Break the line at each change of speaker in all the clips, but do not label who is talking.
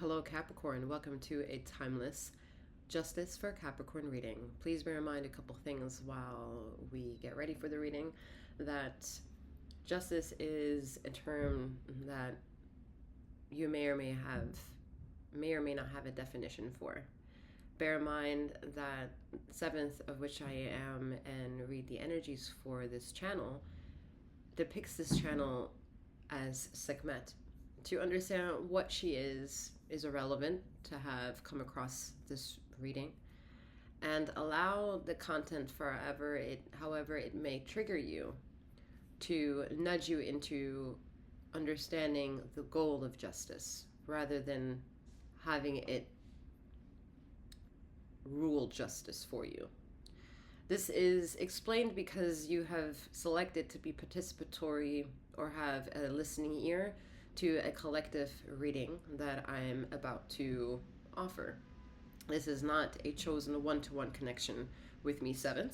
Hello Capricorn, welcome to a timeless Justice for Capricorn reading. Please bear in mind a couple things while we get ready for the reading, that justice is a term that you may or may not have a definition for. Bear in mind that 7th, of which I am, and read the energies for this channel, depicts this channel as Sekhmet. To understand what she is irrelevant to have come across this reading, and allow the content however it may trigger you, to nudge you into understanding the goal of justice rather than having it rule justice for you. This is explained because you have selected to be participatory or have a listening ear to a collective reading that I'm about to offer. This is not a chosen one-to-one connection with me, 7th.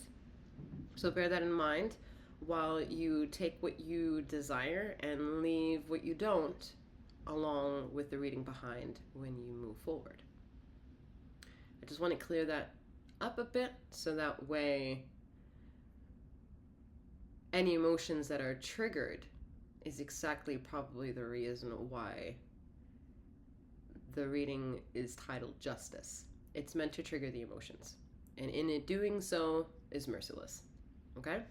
So bear that in mind while you take what you desire and leave what you don't, along with the reading behind when you move forward. I just want to clear that up a bit so that way any emotions that are triggered is exactly probably the reason why the reading is titled Justice. It's meant to trigger the emotions, and in it doing so is merciless. Okay?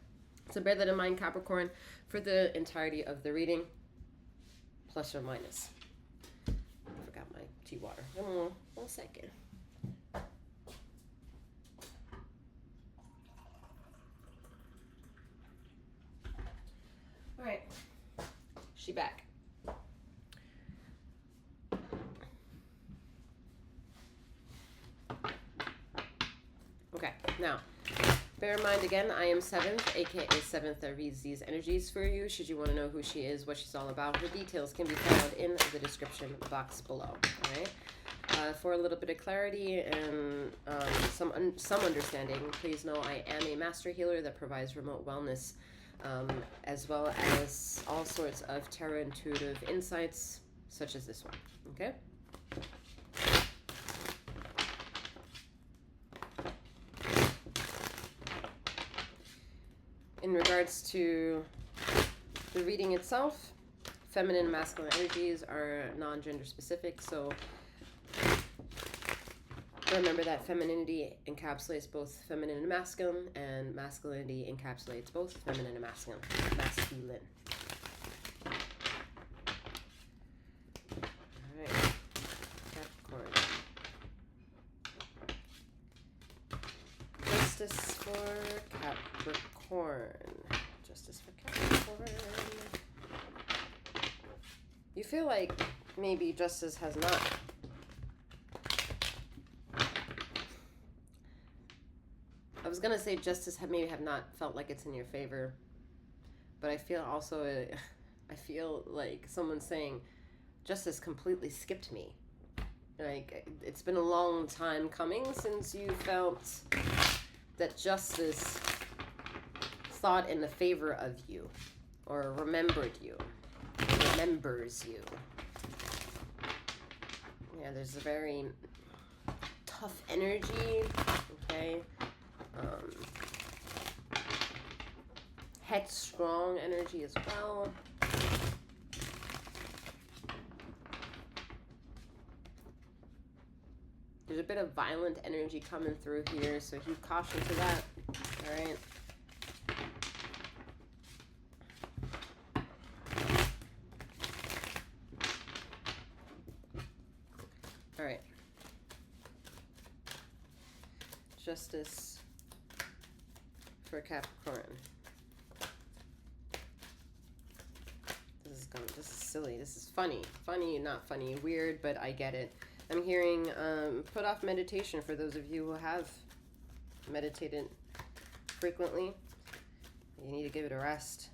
So bear that in mind, Capricorn, for the entirety of the reading, plus or minus. I forgot my tea water. Hold on 1 second. All right. She back. Okay, now, bear in mind again, I am 7th, aka 7th, that reads these energies for you. Should you want to know who she is, what she's all about, her details can be found in the description box below. All right. For a little bit of clarity and some understanding, please know I am a master healer that provides remote wellness, as well as all sorts of tarot intuitive insights, such as this one. Okay? In regards to the reading itself, feminine and masculine energies are non-gender specific, so remember that femininity encapsulates both feminine and masculinity encapsulates both feminine and masculine. All right, Capricorn. Justice for Capricorn. Justice for Capricorn. You feel like maybe justice has not I was gonna say justice maybe have not felt like it's in your favor, but I feel also, I feel like someone's saying justice completely skipped me. Like, it's been a long time coming since you felt that justice thought in the favor of you, or remembers you. Yeah, there's a very tough energy, okay? Headstrong energy as well. There's a bit of violent energy coming through here, so heed caution to that. All right. All right. Justice for Capricorn. This is silly. This is funny. Funny, not funny. Weird, but I get it. I'm hearing put off meditation for those of you who have meditated frequently. You need to give it a rest.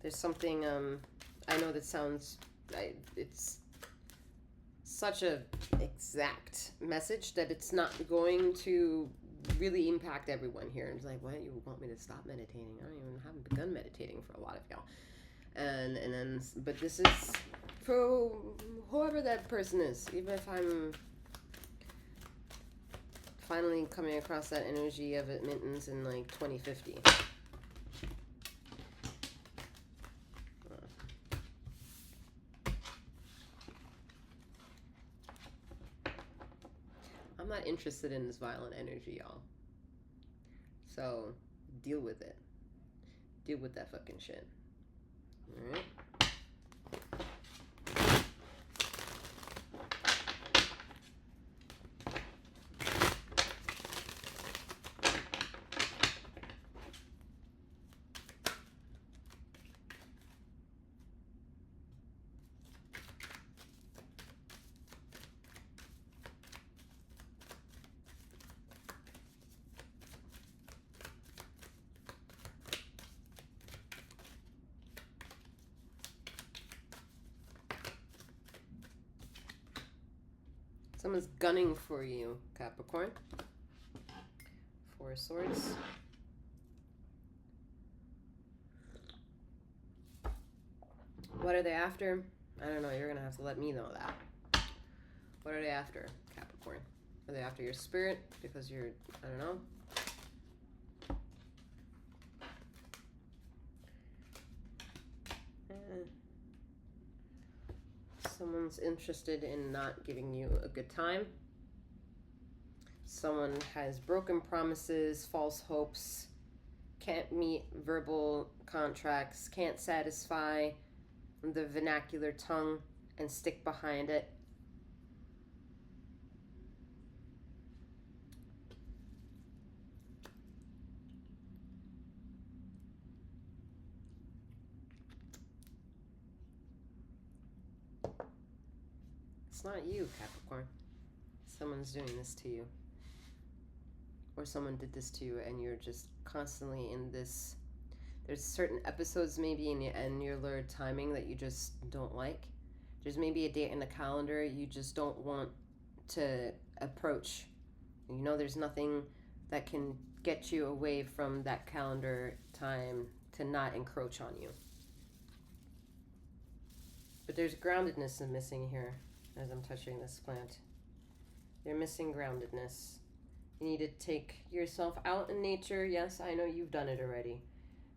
There's something, I know that sounds, it's such a exact message that it's not going to really impact everyone here. It's like, what, you want me to stop meditating? I don't even haven't begun meditating for a lot of y'all. And then, but this is for whoever that person is. Even if I'm finally coming across that energy of admittance in like 2050. I'm not interested in this violent energy, y'all. So, deal with it. Deal with that fucking shit. Alright? Someone's gunning for you, Capricorn. Four of Swords. What are they after? I don't know. You're going to have to let me know that. What are they after, Capricorn? Are they after your spirit? Because you're, I don't know. Someone's interested in not giving you a good time. Someone has broken promises, false hopes, can't meet verbal contracts, can't satisfy the vernacular tongue and stick behind it. It's not you, Capricorn. Someone's doing this to you. Or someone did this to you and you're just constantly in this. There's certain episodes maybe in your lurid timing that you just don't like. There's maybe a date in the calendar you just don't want to approach. You know there's nothing that can get you away from that calendar time to not encroach on you. But there's groundedness missing here as I'm touching this plant. You're missing groundedness. You need to take yourself out in nature. Yes, I know you've done it already.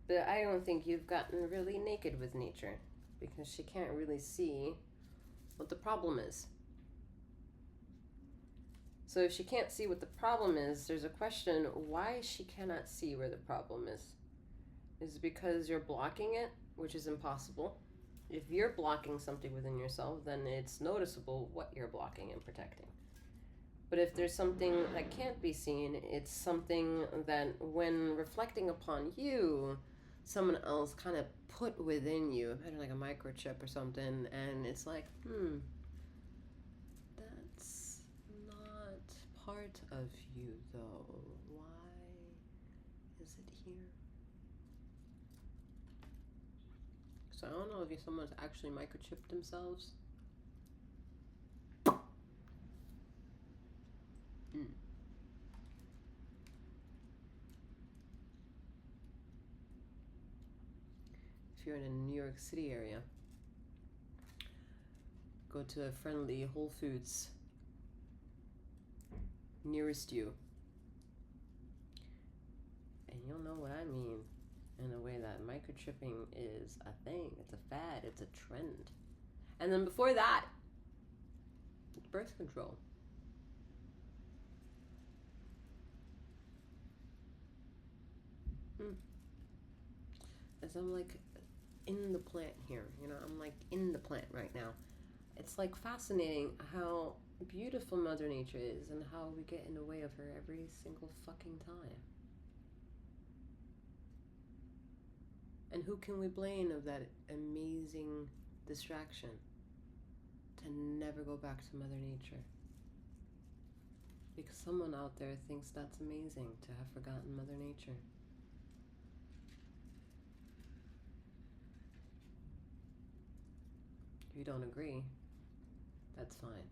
But I don't think you've gotten really naked with nature because she can't really see what the problem is. So if she can't see what the problem is, there's a question why she cannot see where the problem is. Is it because you're blocking it, which is impossible? If you're blocking something within yourself, then it's noticeable what you're blocking and protecting. But if there's something that can't be seen, it's something that when reflecting upon you, someone else kind of put within you, like a microchip or something, and it's like, that's not part of you though. Why is it here? So I don't know if someone's actually microchipped themselves. If you're in a New York City area, go to a friendly Whole Foods nearest you. And you'll know what I mean in a way that microchipping is a thing. It's a fad. It's a trend. And then before that, it's birth control. As I'm like in the plant here, I'm like in the plant right now. It's like fascinating how beautiful Mother Nature is and how we get in the way of her every single fucking time. And who can we blame of that amazing distraction to never go back to Mother Nature? Because someone out there thinks that's amazing to have forgotten Mother Nature. If you don't agree, that's fine.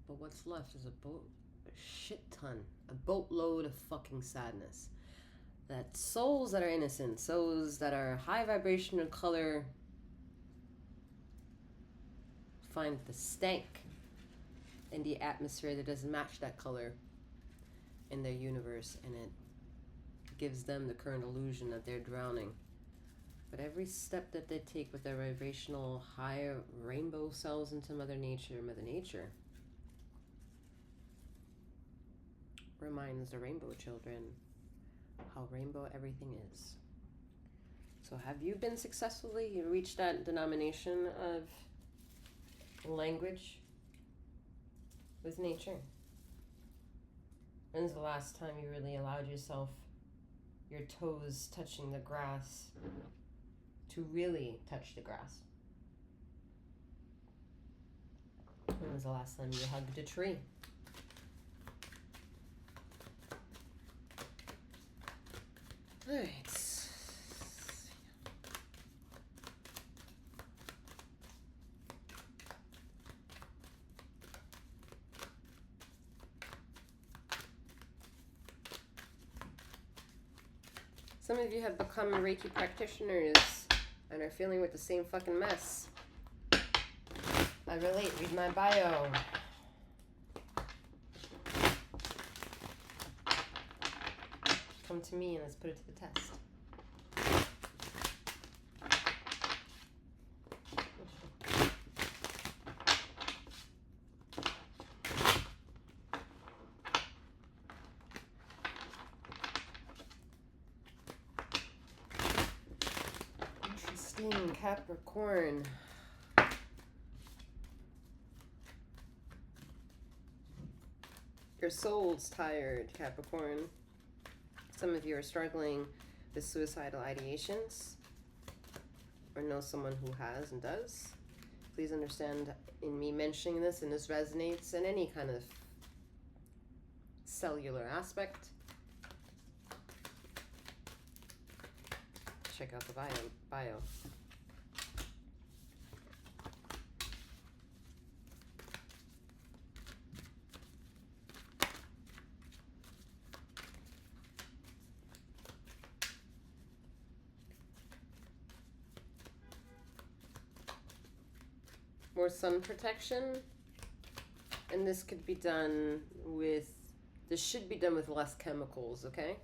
But what's left is a shit ton, a boatload of fucking sadness. that souls that are innocent, souls that are high vibrational color, find the stank in the atmosphere that doesn't match that color in their universe, and it gives them the current illusion that they're drowning. But every step that they take with their vibrational higher rainbow selves into Mother Nature reminds the rainbow children how rainbow everything is. So have you been successfully reached that denomination of language with nature? When's the last time you really allowed yourself, your toes touching the grass, to really touch the grass? When was the last time you hugged a tree? All right. Some of you have become Reiki practitioners and are feeling with the same fucking mess. I relate. Read my bio. Come to me and let's put it to the test. Interesting, Capricorn. Your soul's tired, Capricorn. Some of you are struggling with suicidal ideations or know someone who has and does. Please understand in me mentioning this, and this resonates in any kind of cellular aspect. Check out the bio. More sun protection, and this could be done with, this should be done with less chemicals, okay?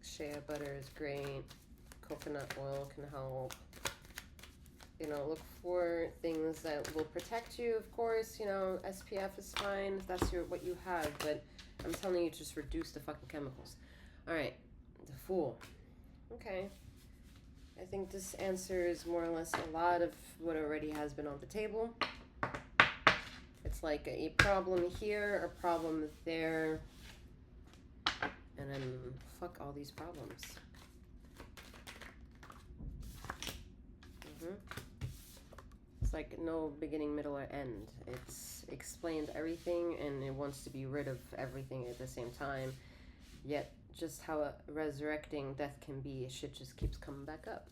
Shea butter is great. Coconut oil can help. You know, look for things that will protect you, of course. You know, SPF is fine if that's what you have, but I'm telling you, just reduce the fucking chemicals. All right, the Fool. Okay. I think this answers more or less a lot of what already has been on the table. It's like a problem here, a problem there, and then fuck all these problems. It's like no beginning, middle, or end. It's explained everything, and it wants to be rid of everything at the same time. Yet, just how resurrecting death can be, shit just keeps coming back up.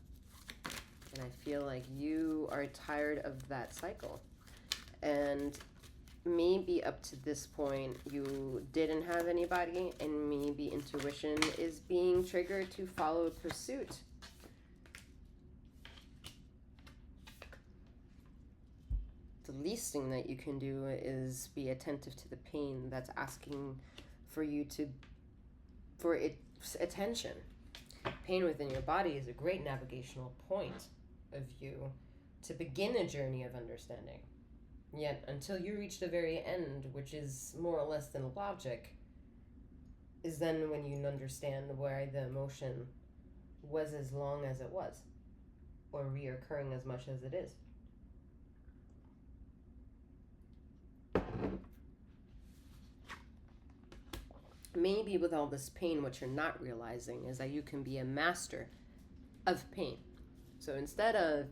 And I feel like you are tired of that cycle. And maybe up to this point, you didn't have anybody, and maybe intuition is being triggered to follow pursuit. The least thing that you can do is be attentive to the pain that's asking for you for its attention. Pain within your body is a great navigational point of you to begin a journey of understanding. Yet, until you reach the very end, which is more or less than logic, is then when you understand why the emotion was as long as it was, or reoccurring as much as it is. Maybe with all this pain, what you're not realizing is that you can be a master of pain. So instead of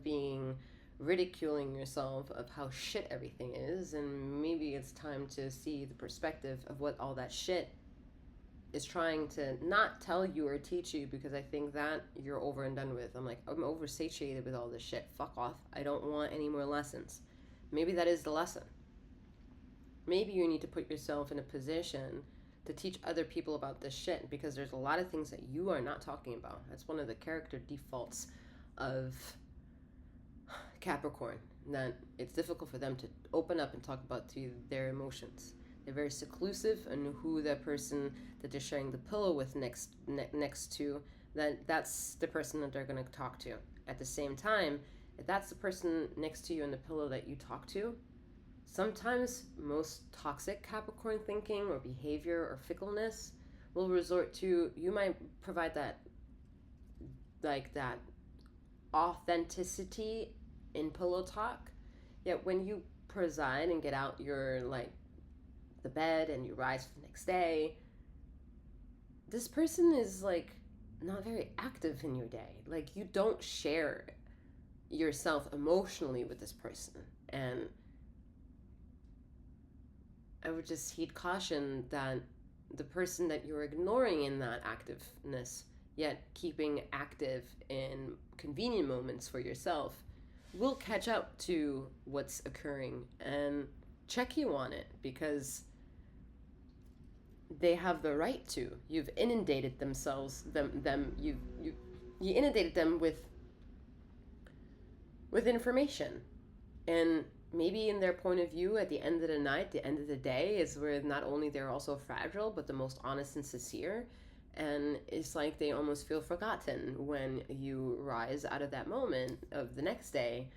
ridiculing yourself of how shit everything is, and maybe it's time to see the perspective of what all that shit is trying to not tell you or teach you, because I think that you're over and done with. I'm oversatiated with all this shit. Fuck off. I don't want any more lessons. Maybe that is the lesson. Maybe you need to put yourself in a position to teach other people about this shit, because there's a lot of things that you are not talking about. That's one of the character defaults of Capricorn, that it's difficult for them to open up and talk about to their emotions. They're very seclusive, and who that person that they're sharing the pillow with next to, that's the person that they're going to talk to. At the same time, if that's the person next to you in the pillow that you talk to, sometimes most toxic Capricorn thinking or behavior or fickleness will resort to, you might provide that, like that authenticity in pillow talk, yet when you preside and get out your, like, the bed and you rise for the next day, this person is like not very active in your day. Like, you don't share yourself emotionally with this person. And I would just heed caution that the person that you're ignoring in that activeness, yet keeping active in convenient moments for yourself, will catch up to what's occurring and check you on it, because they have the right to. You've inundated you inundated them with information, and maybe in their point of view, at the end of the night, the end of the day, is where not only they're also fragile, but the most honest and sincere. And it's like they almost feel forgotten when you rise out of that moment of the next day,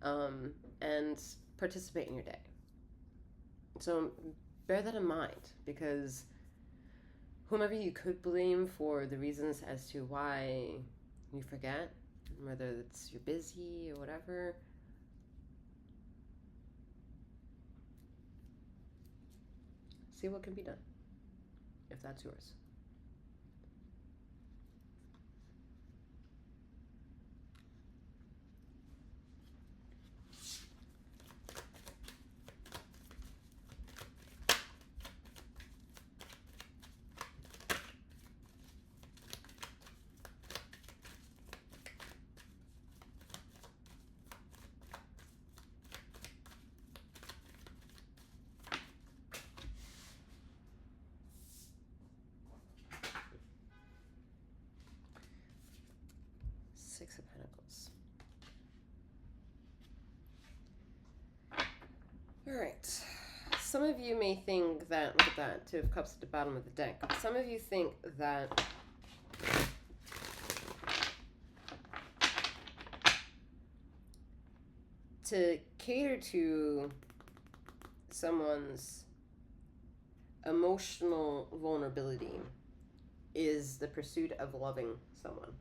and participate in your day. So bear that in mind, because whomever you could blame for the reasons as to why you forget, whether it's you're busy or whatever, see what can be done, if that's yours. Six of Pentacles. All right. Some of you may think that, look at that, Two of Cups at the bottom of the deck. Some of you think that to cater to someone's emotional vulnerability is the pursuit of loving someone.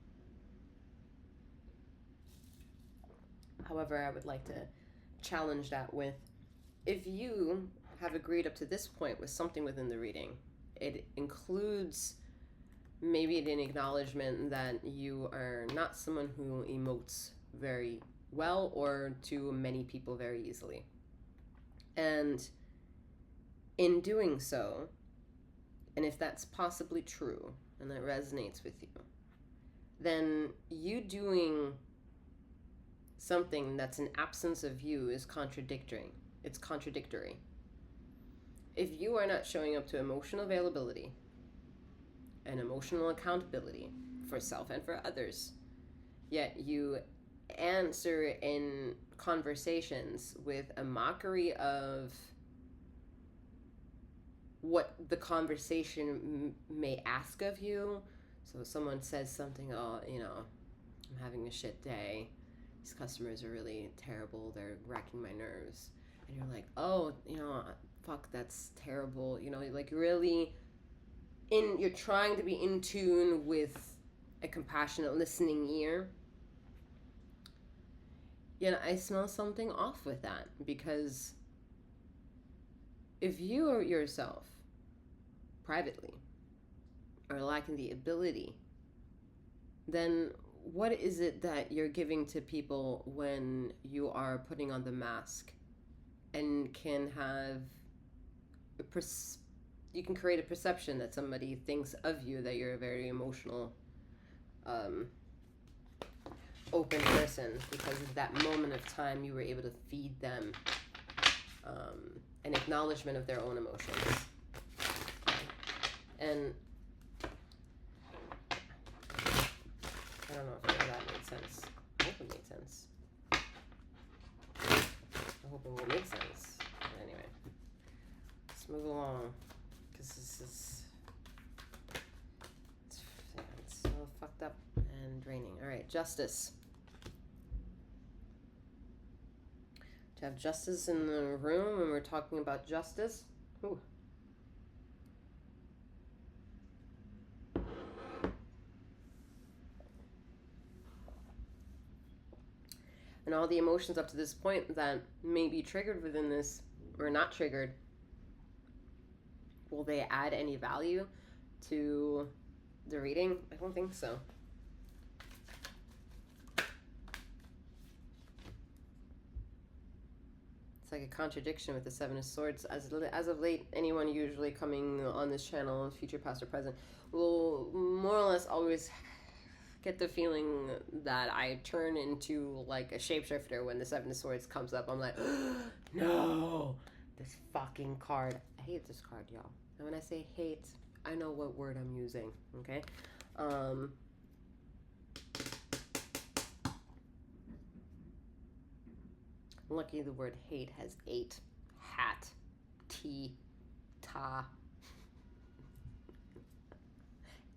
However, I would like to challenge that with, if you have agreed up to this point with something within the reading, it includes maybe an acknowledgement that you are not someone who emotes very well or to many people very easily. And in doing so, and if that's possibly true and that resonates with you, then you doing something that's an absence of you is contradictory. It's contradictory. If you are not showing up to emotional availability and emotional accountability for self and for others, yet you answer in conversations with a mockery of what the conversation may ask of you. So someone says something, oh, you know, I'm having a shit day. These customers are really terrible. They're racking my nerves. And you're like, oh, you know, fuck, that's terrible. You know, like really you're trying to be in tune with a compassionate listening ear. You know, I smell something off with that, because if you or yourself privately are lacking the ability, then what is it that you're giving to people when you are putting on the mask and can have you can create a perception that somebody thinks of you that you're a very emotional, open person, because of that moment of time you were able to feed them an acknowledgement of their own emotions. And I don't know if any of that made sense. I hope it made sense. I hope it will make sense. But anyway, let's move along, because this is it's so fucked up and draining. All right, justice. To have justice in the room when we're talking about justice. Ooh. And all the emotions up to this point that may be triggered within this, or not triggered, will they add any value to the reading? I don't think so. It's like a contradiction with the Seven of Swords. As of late, anyone usually coming on this channel, future, past, or present, will more or less always get the feeling that I turn into like a shapeshifter when the Seven of Swords comes up. I'm like, no, this fucking card. I hate this card, y'all. And when I say hate, I know what word I'm using, okay? Lucky the word hate has 8. Hat. T. Ta.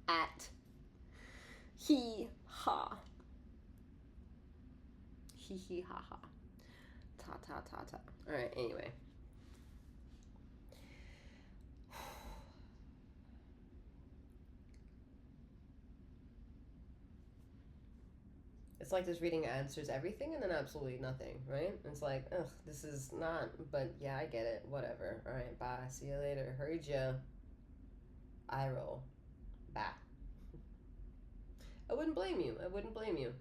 At. He. Ha. He. He. Ha. Ha. Ta. Ta. Ta. Ta. Alright, anyway. It's like this reading answers everything and then absolutely nothing, right? It's like, ugh, this is not, but yeah, I get it. Whatever. All right, bye. See you later. Heard ya. Eye roll. Bye. I wouldn't blame you. I wouldn't blame you.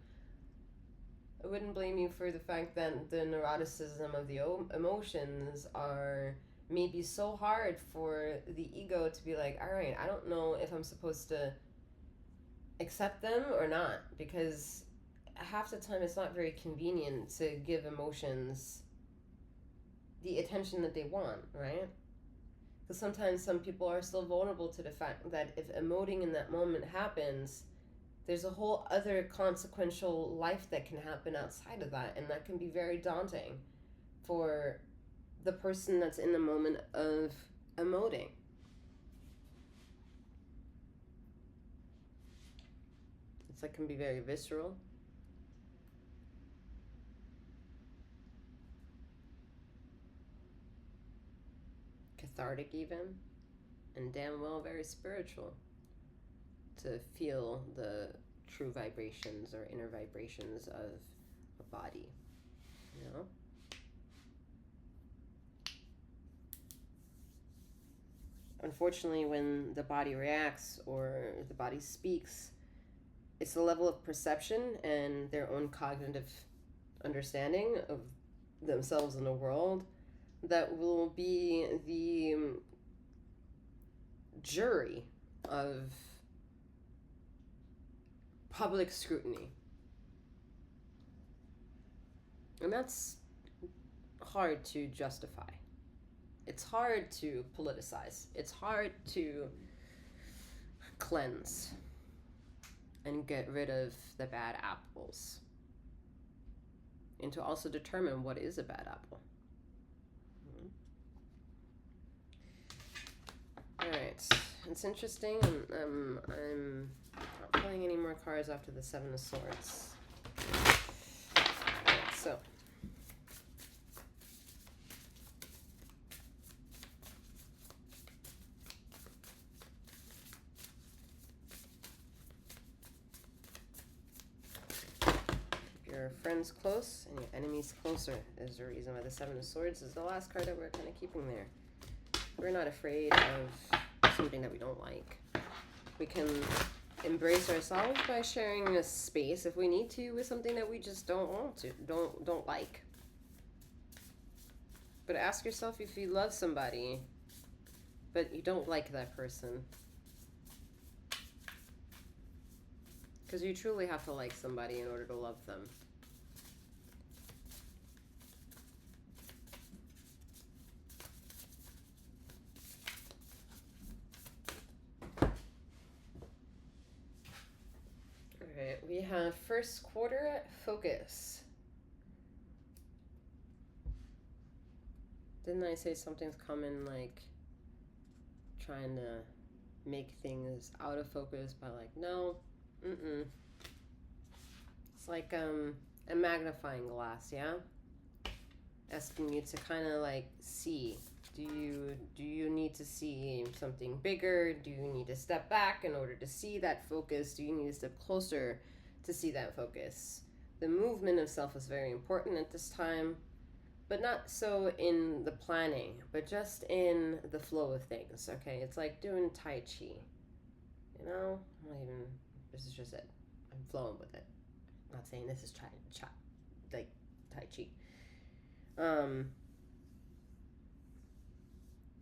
I wouldn't blame you for the fact that the neuroticism of the emotions are maybe so hard for the ego to be like, all right, I don't know if I'm supposed to accept them or not, because half the time it's not very convenient to give emotions the attention that they want, right? Because sometimes some people are still vulnerable to the fact that if emoting in that moment happens, there's a whole other consequential life that can happen outside of that, and that can be very daunting for the person that's in the moment of emoting. It's like, can be very visceral. Cathartic even, and damn well very spiritual to feel the true vibrations or inner vibrations of a body, you know? Unfortunately, when the body reacts or the body speaks, it's the level of perception and their own cognitive understanding of themselves in the world that will be the jury of public scrutiny. And that's hard to justify. It's hard to politicize. It's hard to cleanse and get rid of the bad apples. And to also determine what is a bad apple. Alright, it's interesting. I'm not playing any more cards after the Seven of Swords. Alright, so. Keep your friends close and your enemies closer is the reason why the Seven of Swords is the last card that we're kind of keeping there. We're not afraid of something that we don't like. We can embrace ourselves by sharing a space if we need to with something that we just don't want to, don't like. But ask yourself if you love somebody, but you don't like that person. Because you truly have to like somebody in order to love them. have first quarter focus. Didn't I say something's coming, like trying to make things out of focus by like, no, It's like a magnifying glass, yeah? Asking you to kind of like see. Do you need to see something bigger? Do you need to step back in order to see that focus? Do you need to step closer to see that focus? The movement of self is very important at this time, but not so in the planning, but just in the flow of things, okay? It's like doing Tai Chi, you know? This is just it. I'm flowing with it. I'm not saying this is like Tai Chi.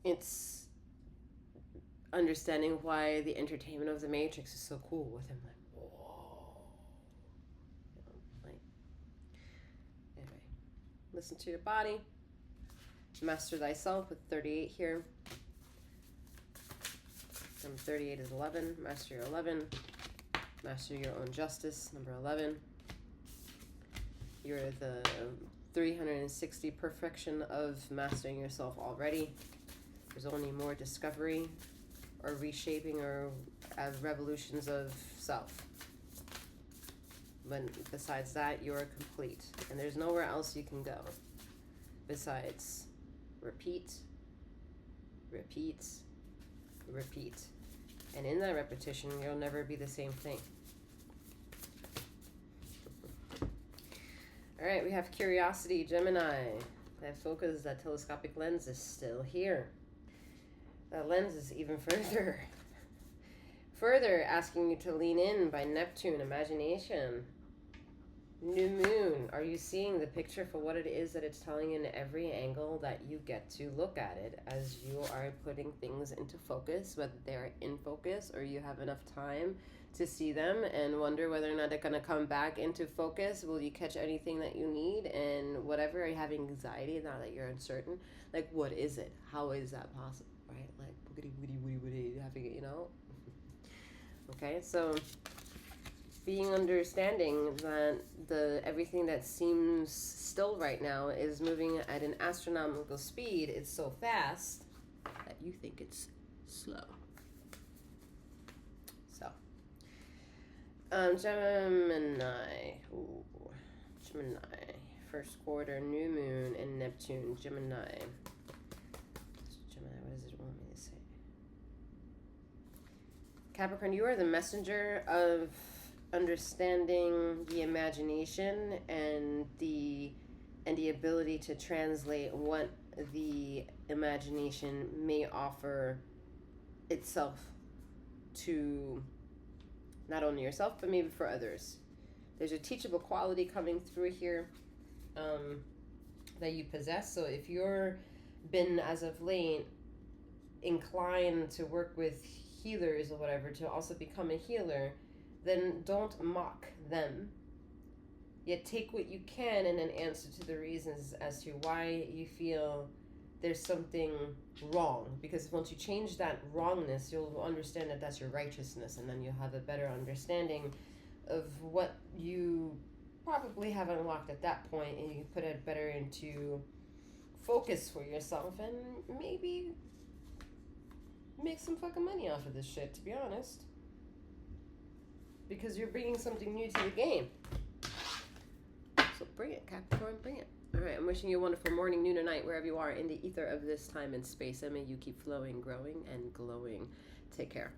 It's understanding why the entertainment of the Matrix is so cool with him, like, whoa. You know, like, anyway, listen to your body. Master thyself with 38 here. Number 38 is 11. Master your 11. Master your own justice, number 11. You're the 360 perfection of mastering yourself already. There's only more discovery or reshaping or revolutions of self. But besides that, you are complete. And there's nowhere else you can go besides repeat, repeat, repeat. And in that repetition, you'll never be the same thing. All right, we have curiosity, Gemini. That focus, that telescopic lens is still here. That lens is even further asking you to lean in by Neptune, imagination. New moon, are you seeing the picture for what it is that it's telling in every angle that you get to look at it as you are putting things into focus, whether they're in focus or you have enough time to see them and wonder whether or not they're going to come back into focus? Will you catch anything that you need? And whatever, are you having anxiety now that you're uncertain? Like, what is it? How is that possible? Right? Like, woody, having it, you know? Okay, so being understanding that everything that seems still right now is moving at an astronomical speed. It's so fast that you think it's slow. So, Gemini. Ooh, Gemini. First quarter, new moon, and Neptune. Gemini. What does it want me to say? Capricorn, you are the messenger of understanding the imagination and the ability to translate what the imagination may offer itself to not only yourself but maybe for others. There's a teachable quality coming through here that you possess. So if you're been as of late inclined to work with healers or whatever, to also become a healer, then don't mock them. Yet take what you can and then answer to the reasons as to why you feel there's something wrong. Because once you change that wrongness, you'll understand that that's your righteousness, and then you'll have a better understanding of what you probably have unlocked at that point, and you put it better into focus for yourself and maybe make some fucking money off of this shit, to be honest. Because you're bringing something new to the game. So bring it, Capricorn, bring it. All right, I'm wishing you a wonderful morning, noon, or night, wherever you are in the ether of this time and space. And may you keep flowing, growing, and glowing. Take care.